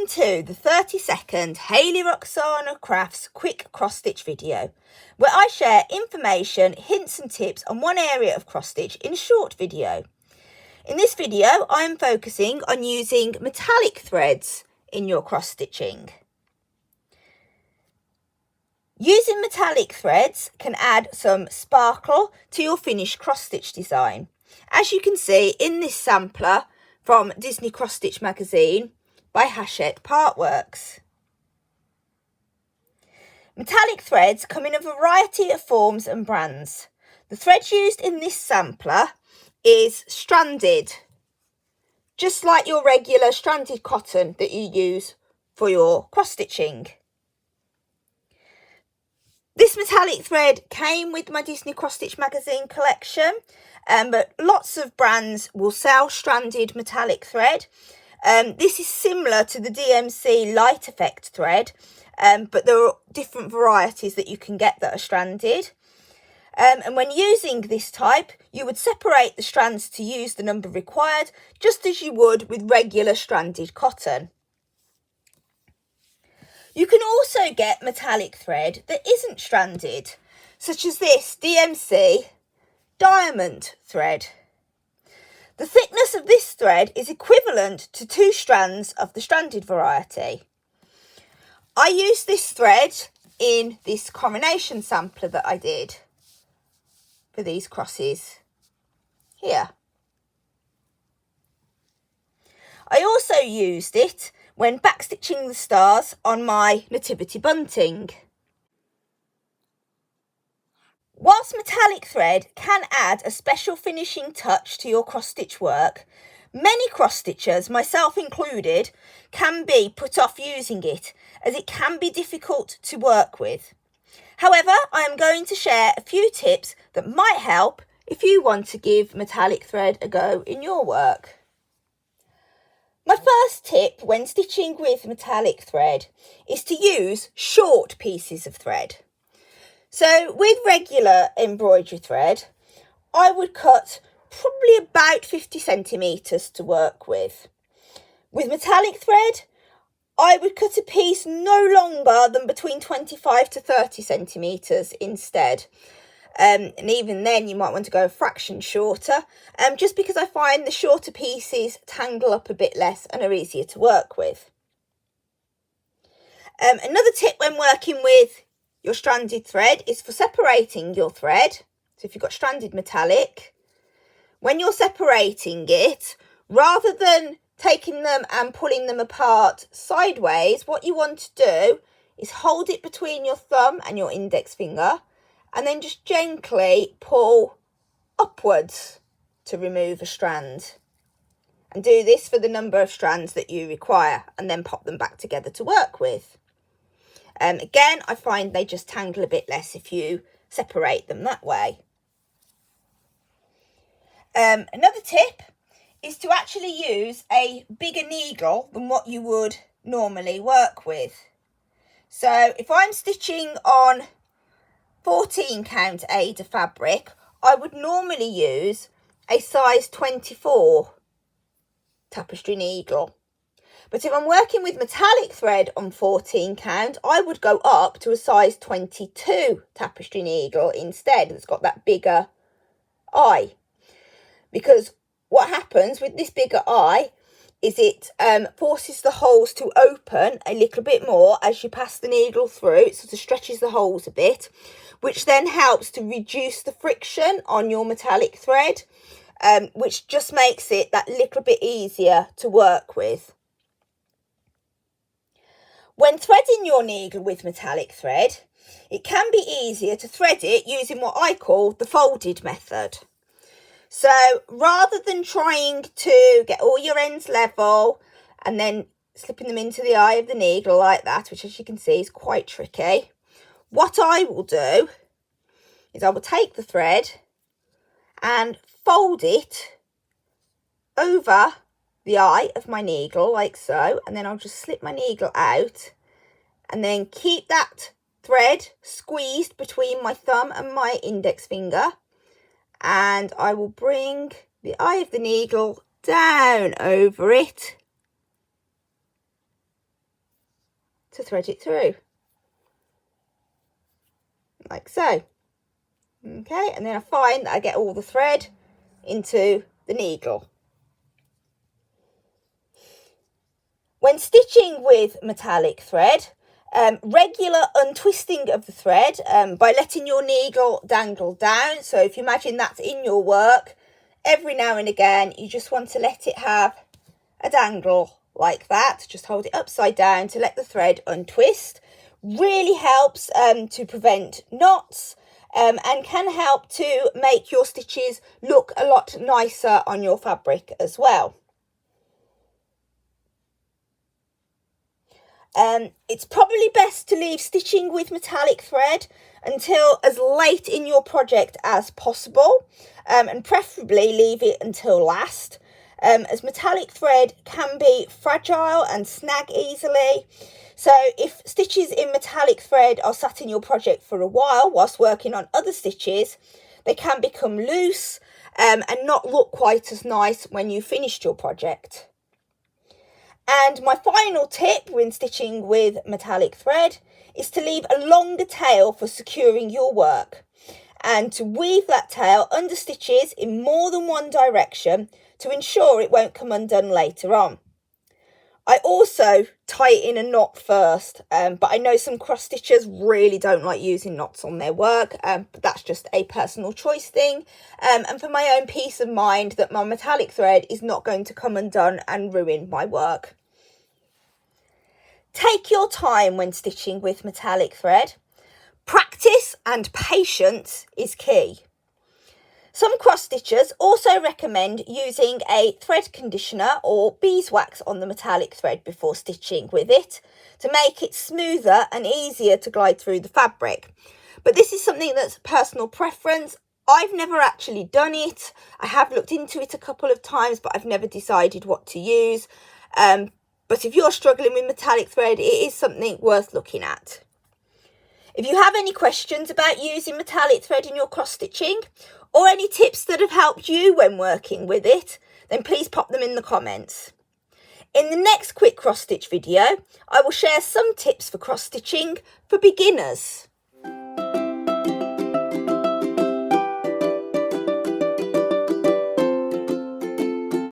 Welcome to the 30-second Hayley-Roxanna Crafts quick cross stitch video, where I share information, hints and tips on one area of cross stitch in a short video. In this video, I am focusing on using metallic threads in your cross stitching. Using metallic threads can add some sparkle to your finished cross stitch design. As you can see in this sampler from Disney Cross Stitch magazine by Hachette Partworks. Metallic threads come in a variety of forms and brands. The thread used in this sampler is stranded, just like your regular stranded cotton that you use for your cross stitching. This metallic thread came with my Disney Cross Stitch magazine collection, but lots of brands will sell stranded metallic thread. This is similar to the DMC light effect thread, but there are different varieties that you can get that are stranded. And when using this type, you would separate the strands to use the number required, just as you would with regular stranded cotton. You can also get metallic thread that isn't stranded, such as this DMC diamond thread. The thickness of this thread is equivalent to 2 strands of the stranded variety. I used this thread in this coronation sampler that I did for these crosses here. I also used it when backstitching the stars on my nativity bunting. Whilst metallic thread can add a special finishing touch to your cross stitch work, many cross stitchers, myself included, can be put off using it as it can be difficult to work with. However, I am going to share a few tips that might help if you want to give metallic thread a go in your work. My first tip when stitching with metallic thread is to use short pieces of thread. So with regular embroidery thread, I would cut probably about 50 centimetres to work with. With metallic thread, I would cut a piece no longer than between 25 to 30 centimetres instead. And even then you might want to go a fraction shorter, just because I find the shorter pieces tangle up a bit less and are easier to work with. Another tip when working with your stranded thread is for separating your thread. So if you've got stranded metallic, when you're separating it, rather than taking them and pulling them apart sideways, what you want to do is hold it between your thumb and your index finger and then just gently pull upwards to remove a strand. And do this for the number of strands that you require and then pop them back together to work with. Again, I find they just tangle a bit less if you separate them that way. Another tip is to actually use a bigger needle than what you would normally work with. So if I'm stitching on 14 count Aida fabric, I would normally use a size 24 tapestry needle. But if I'm working with metallic thread on 14 count, I would go up to a size 22 tapestry needle instead. It's got that bigger eye. Because what happens with this bigger eye is it forces the holes to open a little bit more as you pass the needle through. It sort of stretches the holes a bit, which then helps to reduce the friction on your metallic thread, which just makes it that little bit easier to work with. When threading your needle with metallic thread, it can be easier to thread it using what I call the folded method. So rather than trying to get all your ends level and then slipping them into the eye of the needle like that, which as you can see is quite tricky, what I will do is I will take the thread and fold it over the eye of my needle like so, and then I'll just slip my needle out and then keep that thread squeezed between my thumb and my index finger, and I will bring the eye of the needle down over it to thread it through, like so. Okay, and then I find that I get all the thread into the needle. When stitching with metallic thread, regular untwisting of the thread by letting your needle dangle down. So if you imagine that's in your work, every now and again you just want to let it have a dangle like that. Just hold it upside down to let the thread untwist. Really helps to prevent knots and can help to make your stitches look a lot nicer on your fabric as well. It's probably best to leave stitching with metallic thread until as late in your project as possible, and preferably leave it until last, as metallic thread can be fragile and snag easily. So if stitches in metallic thread are sat in your project for a while whilst working on other stitches, they can become loose and not look quite as nice when you finished your project. And my final tip when stitching with metallic thread is to leave a longer tail for securing your work, and to weave that tail under stitches in more than one direction to ensure it won't come undone later on. I also tie it in a knot first, but I know some cross stitchers really don't like using knots on their work, but that's just a personal choice thing, and for my own peace of mind that my metallic thread is not going to come undone and ruin my work. Take your time when stitching with metallic thread. Practice and patience is key. Some cross stitchers also recommend using a thread conditioner or beeswax on the metallic thread before stitching with it to make it smoother and easier to glide through the fabric. But this is something that's personal preference. I've never actually done it. I have looked into it a couple of times, but I've never decided what to use. But if you're struggling with metallic thread, it is something worth looking at. If you have any questions about using metallic thread in your cross stitching, or any tips that have helped you when working with it, then please pop them in the comments. In the next quick cross stitch video, I will share some tips for cross stitching for beginners.